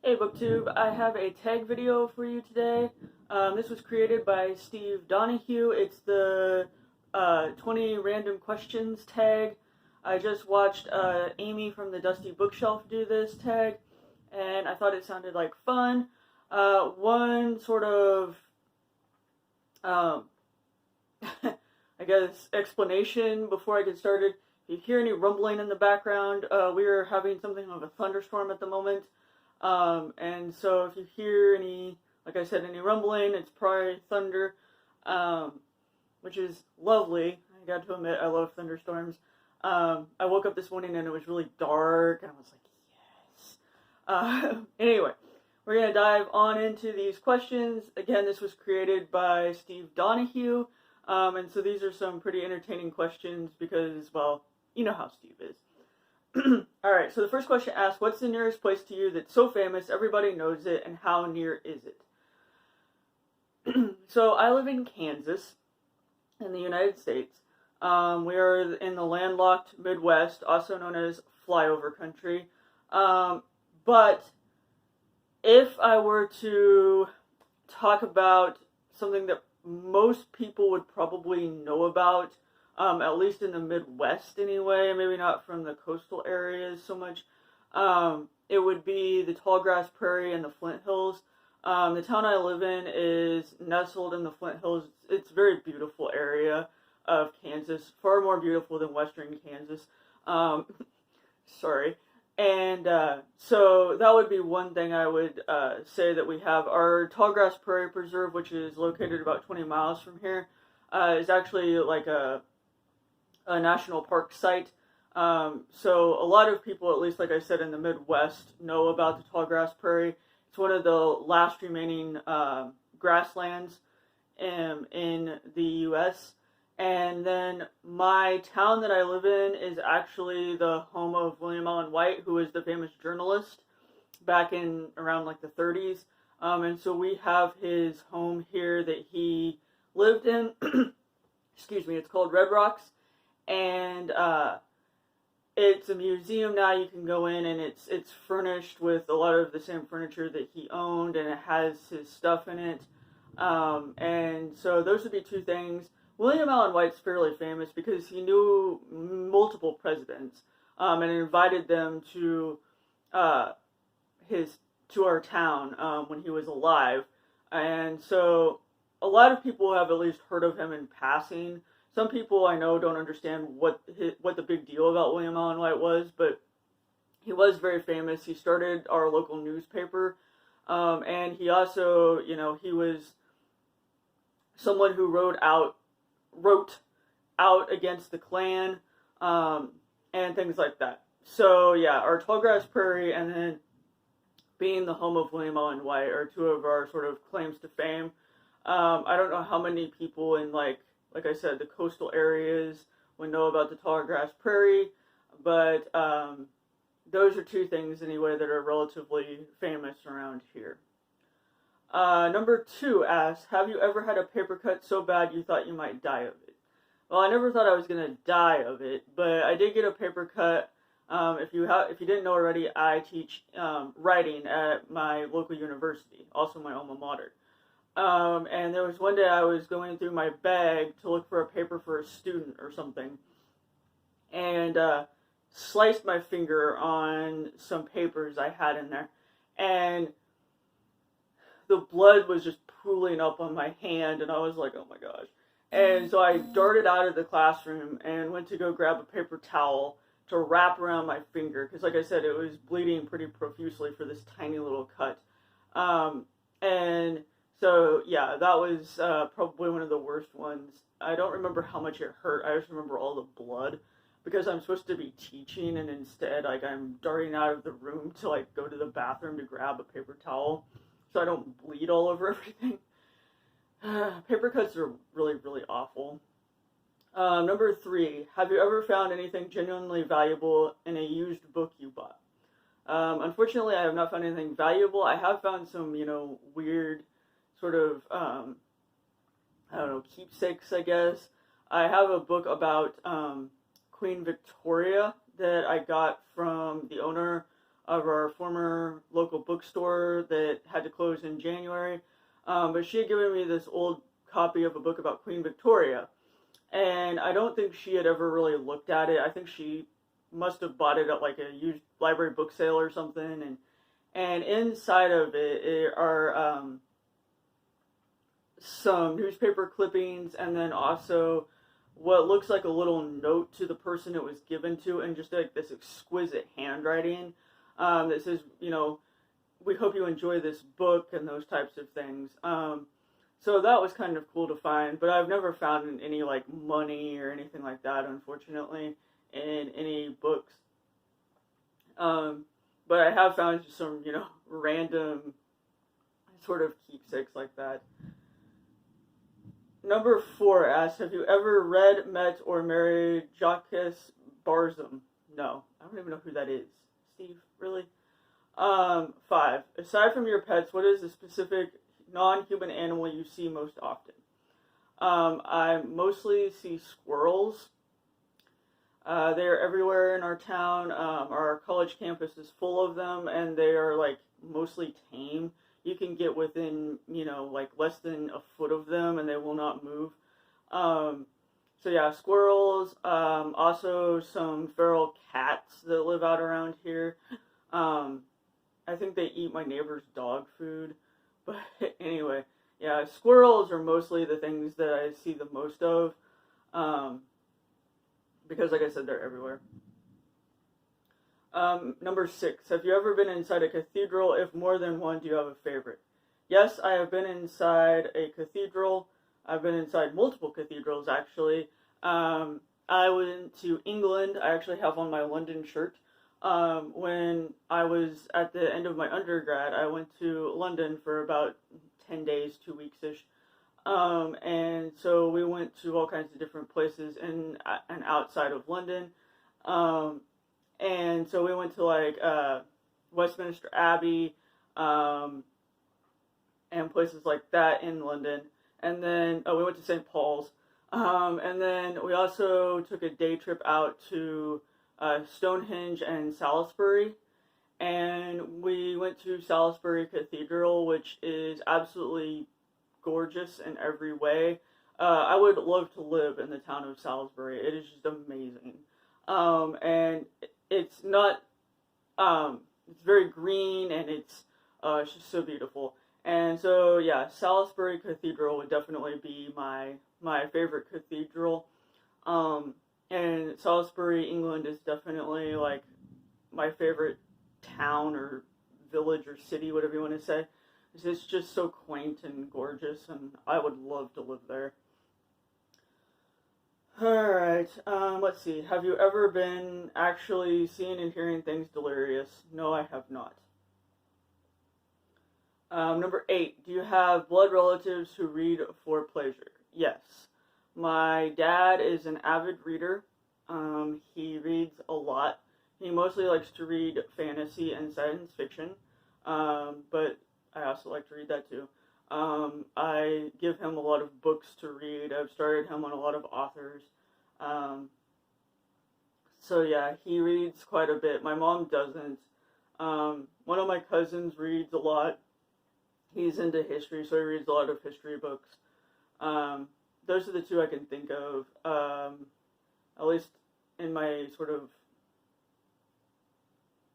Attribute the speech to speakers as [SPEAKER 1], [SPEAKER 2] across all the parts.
[SPEAKER 1] Hey BookTube, I have a tag video for you today. This was created by Steve Donoghue. It's the 20 random questions tag. I just watched Amy from the Dusty Bookshelf do this tag, and I thought it sounded like fun. One sort of, um, I guess, explanation before I get started. If you hear any rumbling in the background, we are having something of a thunderstorm at the moment. And so if you hear any, like I said, any rumbling, it's probably thunder, which is lovely. I got to admit, I love thunderstorms. I woke up this morning and it was really dark, and I was like, yes. Anyway, we're going to dive on into these questions. Again, this was created by Steve Donoghue, and so these are some pretty entertaining questions because, well, you know how Steve is. Alright, so the first question asks, what's the nearest place to you that's so famous everybody knows it, and how near is it? So I live in Kansas, in the United States. We are in the landlocked Midwest, also known as flyover country. But if I were to talk about something that most people would probably know about, at least in the Midwest anyway, maybe not from the coastal areas so much, it would be the Tallgrass Prairie and the Flint Hills. The town I live in is nestled in the Flint Hills. It's a very beautiful area of Kansas, far more beautiful than western Kansas. Sorry. And so that would be one thing I would say that we have. Our Tallgrass Prairie Preserve, which is located about 20 miles from here, is actually like a national park site. So a lot of people, at least like I said, in the Midwest, know about the Tallgrass Prairie. It's one of the last remaining grasslands in the U.S. And then my town that I live in is actually the home of William Allen White, who was the famous journalist back in around like the 30s. And so we have his home here that he lived in. Excuse me, it's called Red Rocks. And it's a museum now. You can go in, and it's furnished with a lot of the same furniture that he owned, and it has his stuff in it. And so those would be two things. William Allen White's fairly famous because he knew multiple presidents, and invited them to our town when he was alive. And so a lot of people have at least heard of him in passing. Some people I know don't understand what the big deal about William Allen White was, but he was very famous. He started our local newspaper, and he also, he was someone who wrote out against the Klan, and things like that. So yeah, our Tallgrass Prairie and then being the home of William Allen White are two of our sort of claims to fame. I don't know how many people in like I said, the coastal areas would know about the Tallgrass Prairie, but those are two things anyway that are relatively famous around here. Number 2 asks, have you ever had a paper cut so bad you thought you might die of it? Well, I never thought I was going to die of it, but I did get a paper cut. If you didn't know already, I teach writing at my local university, also my alma mater. And there was one day I was going through my bag to look for a paper for a student or something, and sliced my finger on some papers I had in there, and the blood was just pooling up on my hand, and I was like, oh my gosh. And so I darted out of the classroom and went to go grab a paper towel to wrap around my finger, because like I said, it was bleeding pretty profusely for this tiny little cut. And so, yeah, that was probably one of the worst ones. I don't remember how much it hurt. I just remember all the blood, because I'm supposed to be teaching, and instead, I'm darting out of the room to, go to the bathroom to grab a paper towel so I don't bleed all over everything. Paper cuts are really, really awful. Number 3, have you ever found anything genuinely valuable in a used book you bought? Unfortunately, I have not found anything valuable. I have found some, weird sort of, keepsakes, I guess. I have a book about Queen Victoria that I got from the owner of our former local bookstore that had to close in January. But she had given me this old copy of a book about Queen Victoria. And I don't think she had ever really looked at it. I think she must have bought it at like a used library book sale or something. And inside of it are some newspaper clippings, and then also what looks like a little note to the person it was given to, and just like this exquisite handwriting that says, we hope you enjoy this book and those types of things. So that was kind of cool to find, but I've never found any like money or anything like that, unfortunately, in any books. But I have found some, random sort of keepsakes like that. Number 4 asks, have you ever read, met, or married Jacques Barzun? No, I don't even know who that is. Steve, really? 5, aside from your pets, what is the specific non-human animal you see most often? I mostly see squirrels. They're everywhere in our town. Our college campus is full of them, and they are like mostly tame. You can get within, like less than a foot of them and they will not move. So yeah, squirrels, also some feral cats that live out around here. I think they eat my neighbor's dog food. But anyway, yeah, squirrels are mostly the things that I see the most of. Because like I said, they're everywhere. Number 6, have you ever been inside a cathedral? If more than one, do you have a favorite? Yes, I have been inside a cathedral. I've been inside multiple cathedrals, actually. I went to England. I actually have on my London shirt. When I was at the end of my undergrad, I went to London for about 10 days, 2 weeks-ish. And so we went to all kinds of different places in and outside of London. And so we went to like Westminster Abbey and places like that in London. And then we went to St. Paul's. And then we also took a day trip out to Stonehenge and Salisbury. And we went to Salisbury Cathedral, which is absolutely gorgeous in every way. I would love to live in the town of Salisbury. It is just amazing. And it's not, it's very green, and it's just so beautiful. And so, yeah, Salisbury Cathedral would definitely be my favorite cathedral. And Salisbury, England is definitely, like, my favorite town or village or city, whatever you want to say. It's just so quaint and gorgeous, and I would love to live there. Alright, let's see. Have you ever been actually seeing and hearing things delirious? No, I have not. Number 8, do you have blood relatives who read for pleasure? Yes. My dad is an avid reader. He reads a lot. He mostly likes to read fantasy and science fiction, but I also like to read that too. I give him a lot of books to read. I've started him on a lot of authors. So yeah, he reads quite a bit. My mom doesn't. One of my cousins reads a lot. He's into history, so he reads a lot of history books. Those are the two I can think of, at least in my sort of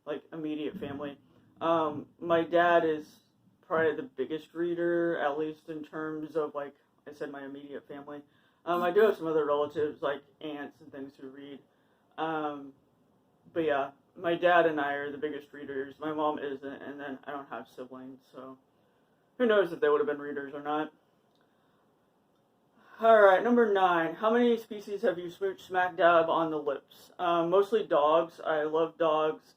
[SPEAKER 1] like immediate family. My dad is probably the biggest reader, at least in terms of, like I said, my immediate family. I do have some other relatives, like aunts and things, who read. But yeah, my dad and I are the biggest readers. My mom isn't, and then I don't have siblings, so who knows if they would have been readers or not. Alright, number 9. How many species have you smooched smack dab on the lips? Mostly dogs. I love dogs.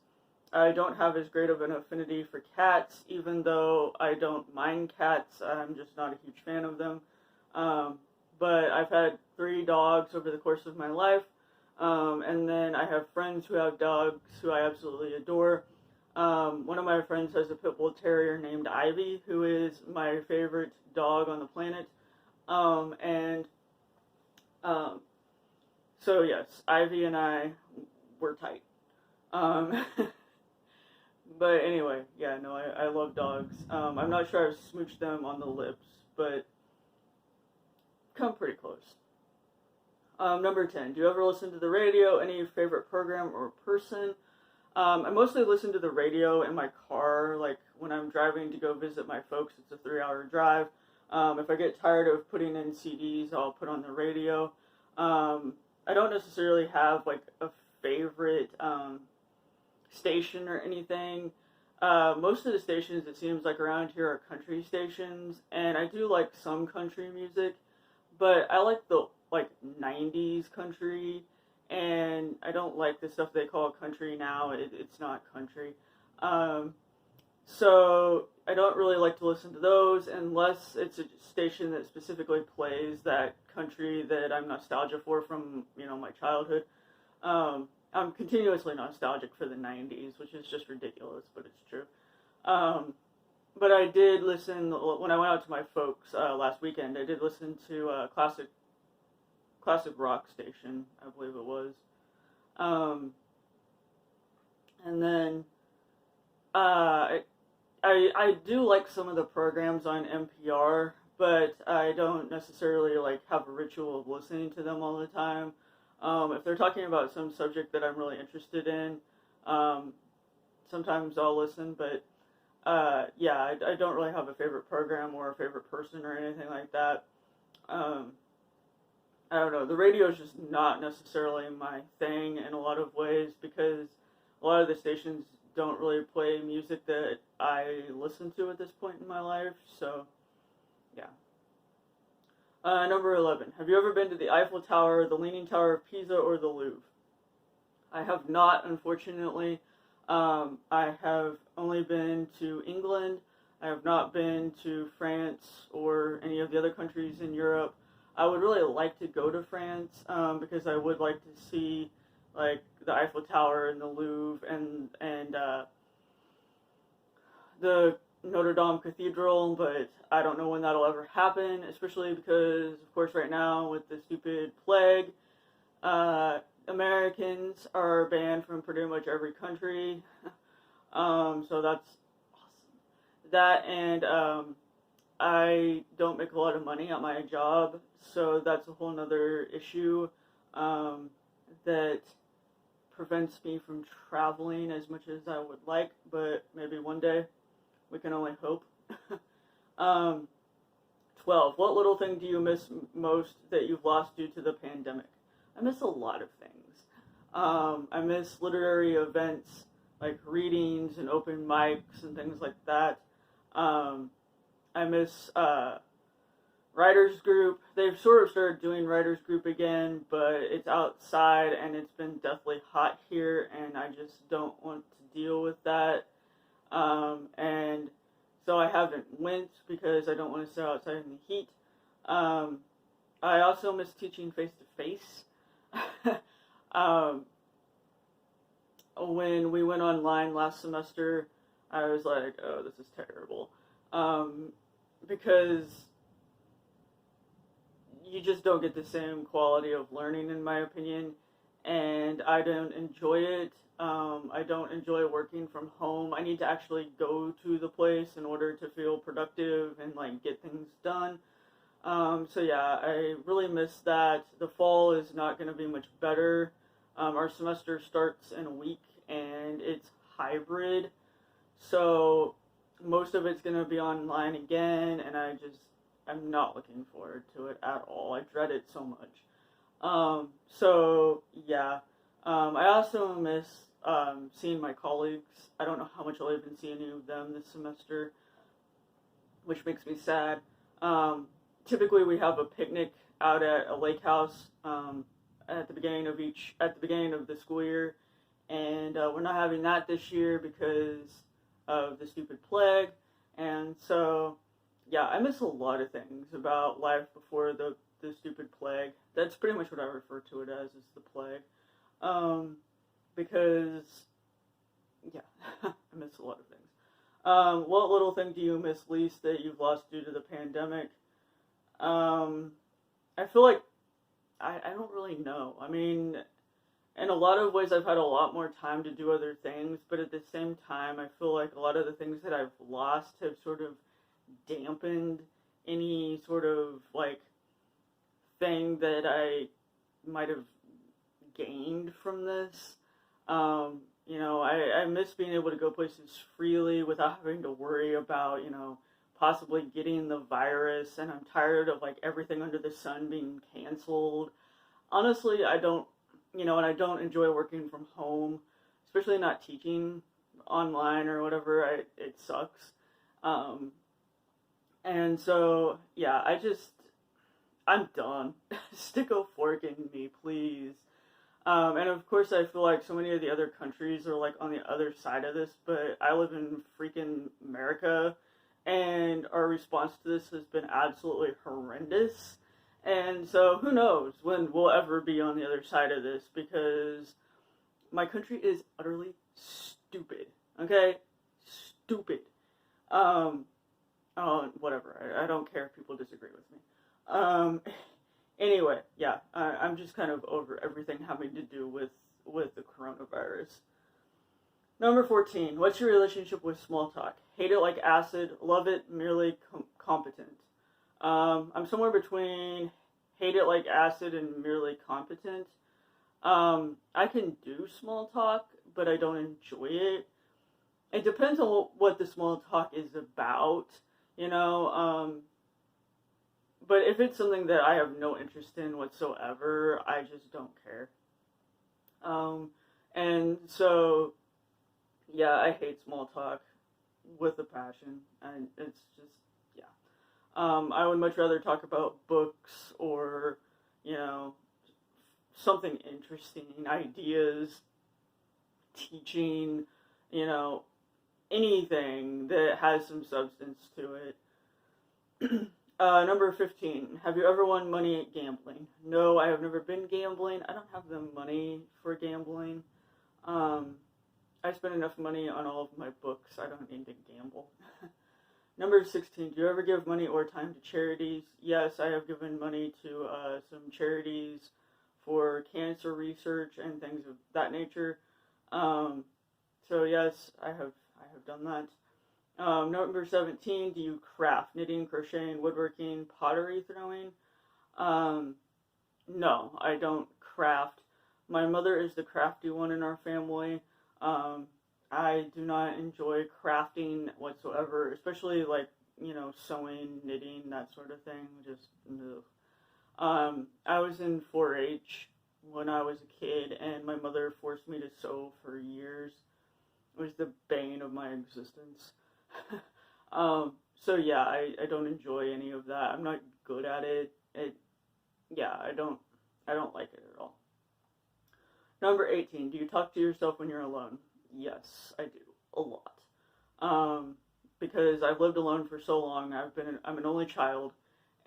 [SPEAKER 1] I don't have as great of an affinity for cats, even though I don't mind cats. I'm just not a huge fan of them. But I've had 3 dogs over the course of my life. And then I have friends who have dogs who I absolutely adore. One of my friends has a pit bull terrier named Ivy, who is my favorite dog on the planet. So yes, Ivy and I were tight. But anyway, yeah, no, I love dogs. I'm not sure I've smooched them on the lips, but come pretty close. Number 10, do you ever listen to the radio? Any favorite program or person? I mostly listen to the radio in my car, like when I'm driving to go visit my folks. It's a 3-hour drive. If I get tired of putting in CDs, I'll put on the radio. I don't necessarily have like a favorite station or anything. Most of the stations, it seems like around here, are country stations, and I do like some country music, but I like the 90s country, and I don't like the stuff they call country now. It's not country. So I don't really like to listen to those unless it's a station that specifically plays that country that I'm nostalgic for from, my childhood. I'm continuously nostalgic for the 90s, which is just ridiculous, but it's true. But I did listen, when I went out to my folks last weekend, I did listen to a classic rock station, I believe it was. And then I do like some of the programs on NPR, but I don't necessarily have a ritual of listening to them all the time. If they're talking about some subject that I'm really interested in, sometimes I'll listen, but yeah, I don't really have a favorite program or a favorite person or anything like that. I don't know, the radio is just not necessarily my thing in a lot of ways, because a lot of the stations don't really play music that I listen to at this point in my life, so yeah. Number 11. Have you ever been to the Eiffel Tower, the Leaning Tower of Pisa, or the Louvre? I have not, unfortunately. I have only been to England. I have not been to France or any of the other countries in Europe. I would really like to go to France because I would like to see the Eiffel Tower and the Louvre and the Notre Dame Cathedral, but I don't know when that'll ever happen, especially because, of course, right now with the stupid plague, Americans are banned from pretty much every country, so that's awesome. That, and I don't make a lot of money at my job, so that's a whole nother issue that prevents me from traveling as much as I would like, but maybe one day. We can only hope. 12. What little thing do you miss most that you've lost due to the pandemic? I miss a lot of things. I miss literary events like readings and open mics and things like that. I miss writers group. They've sort of started doing writers group again, but it's outside and it's been deathly hot here, and I just don't want to deal with that. And so I haven't went because I don't want to sit outside in the heat. I also miss teaching face-to-face. When we went online last semester, I was like, oh, this is terrible. Because you just don't get the same quality of learning, in my opinion, and I don't enjoy it. I don't enjoy working from home. I need to actually go to the place in order to feel productive and get things done. So yeah, I really miss that. The fall is not going to be much better. Our semester starts in a week and it's hybrid. So most of it's going to be online again, and I'm not looking forward to it at all. I dread it so much. So yeah, I also miss seeing my colleagues. I don't know how much I'll even see any of them this semester, which makes me sad. Typically we have a picnic out at a lake house at the beginning of the school year, and we're not having that this year because of the stupid plague. And so yeah, I miss a lot of things about life before the stupid plague. That's pretty much what I refer to it as, is the plague. Because, yeah, I miss a lot of things. What little thing do you miss least that you've lost due to the pandemic? I feel like, I don't really know. I mean, in a lot of ways I've had a lot more time to do other things, but at the same time I feel like a lot of the things that I've lost have sort of dampened any sort of like thing that I might have gained from this. I miss being able to go places freely without having to worry about, possibly getting the virus, and I'm tired of like everything under the sun being canceled. Honestly, I don't, and I don't enjoy working from home, especially not teaching online or whatever. It sucks. Um, and so, yeah, I'm done. Stick a fork in me, please. And of course, I feel like so many of the other countries are like on the other side of this, but I live in freaking America, and our response to this has been absolutely horrendous. And so, who knows when we'll ever be on the other side of this, because my country is utterly stupid. Okay? Stupid. Um, whatever. I don't care if people disagree with me. Anyway, yeah, I'm just kind of over everything having to do with the coronavirus. Number 14, what's your relationship with small talk? Hate it like acid, love it, merely competent. I'm somewhere between hate it like acid and merely competent. I can do small talk, but I don't enjoy it. It depends on what the small talk is about, but if it's something that I have no interest in whatsoever, I just don't care. And so, yeah, I hate small talk with a passion, and it's just, yeah. I would much rather talk about books or, something interesting, ideas, teaching, anything that has some substance to it. Number 15, have you ever won money at gambling? No, I have never been gambling. I don't have the money for gambling. I spend enough money on all of my books. I don't need to gamble. Number 16, do you ever give money or time to charities? Yes, I have given money to some charities for cancer research and things of that nature. So yes, I have done that. Number 17, do you craft? Knitting, crocheting, woodworking, pottery throwing? No, I don't craft. My mother is the crafty one in our family. I do not enjoy crafting whatsoever, especially like, sewing, knitting, that sort of thing. Just, ugh. I was in 4-H when I was a kid, and my mother forced me to sew for years. It was the bane of my existence. So yeah, I don't enjoy any of that. I'm not good at it. I don't like it at all. Number 18, do you talk to yourself when you're alone? Yes, I do. A lot. Because I've lived alone for so long. I'm an only child.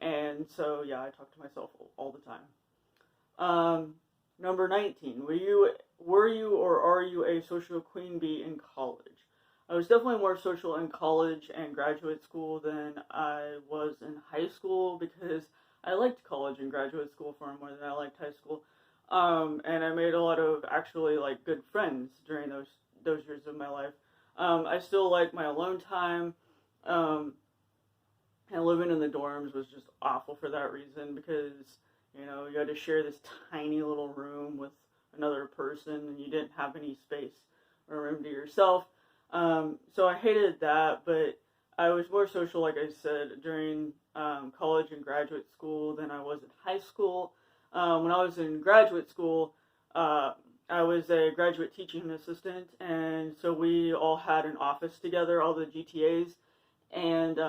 [SPEAKER 1] And so, yeah, I talk to myself all the time. Number 19, were you or are you a social queen bee in college? I was definitely more social in college and graduate school than I was in high school, because I liked college and graduate school far more than I liked high school. And I made a lot of actually like good friends during those years of my life. I still like my alone time. And living in the dorms was just awful for that reason, because you had to share this tiny little room with another person, and you didn't have any space or room to yourself. So I hated that, but I was more social, like I said, during college and graduate school than I was in high school. When I was in graduate school, I was a graduate teaching assistant, and so we all had an office together, all the GTAs, and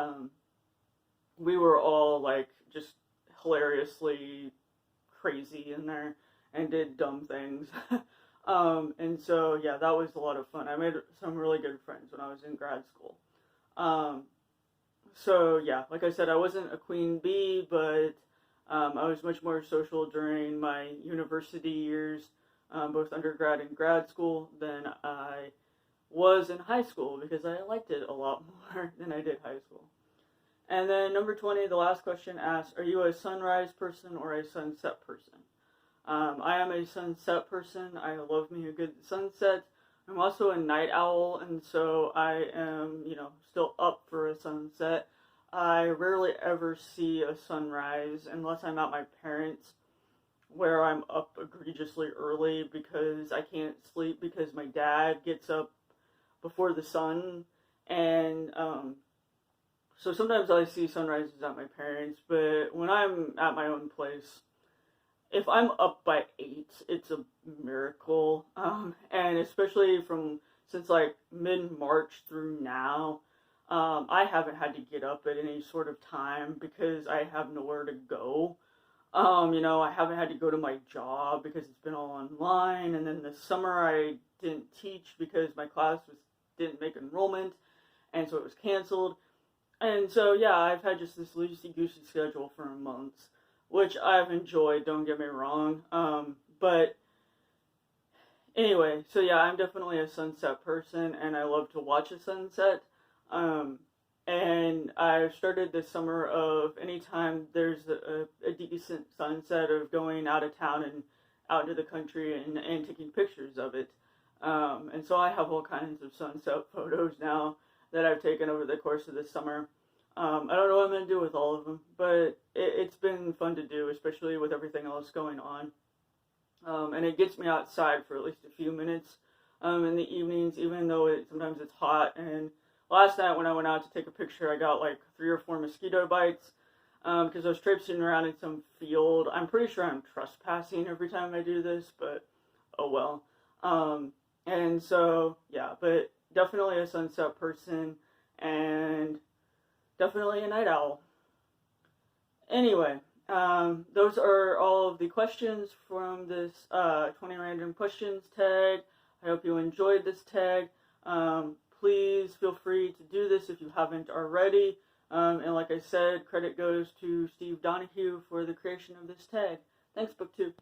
[SPEAKER 1] we were all like just hilariously crazy in there and did dumb things. And so, yeah, that was a lot of fun. I made some really good friends when I was in grad school. So, yeah, like I said, I wasn't a queen bee, but I was much more social during my university years, both undergrad and grad school, than I was in high school, because I liked it a lot more than I did high school. And then number 20, the last question asks, are you a sunrise person or a sunset person? I am a sunset person. I love me a good sunset. I'm also a night owl, and so I am, still up for a sunset. I rarely ever see a sunrise unless I'm at my parents', where I'm up egregiously early because I can't sleep because my dad gets up before the sun, and so sometimes I see sunrises at my parents', but when I'm at my own place, if I'm up by 8, it's a miracle. And especially since like mid-March through now, I haven't had to get up at any sort of time because I have nowhere to go. I haven't had to go to my job because it's been all online. And then this summer I didn't teach because my class didn't make enrollment, and so it was canceled. And so yeah, I've had just this loosey-goosey schedule for months, which I've enjoyed, don't get me wrong. But anyway, so yeah, I'm definitely a sunset person, and I love to watch a sunset. And I've started this summer of anytime there's a decent sunset of going out of town and out into the country and taking pictures of it. And so I have all kinds of sunset photos now that I've taken over the course of this summer. I don't know what I'm going to do with all of them, but it's been fun to do, especially with everything else going on. And it gets me outside for at least a few minutes in the evenings, even though sometimes it's hot. And last night when I went out to take a picture, I got like 3 or 4 mosquito bites because I was traipsing around in some field. I'm pretty sure I'm trespassing every time I do this, but oh well. And so, yeah, but definitely a sunset person and definitely a night owl. Anyway, those are all of the questions from this 20 random questions tag. I hope you enjoyed this tag. Please feel free to do this if you haven't already. And like I said, credit goes to Steve Donoghue for the creation of this tag. Thanks, BookTube.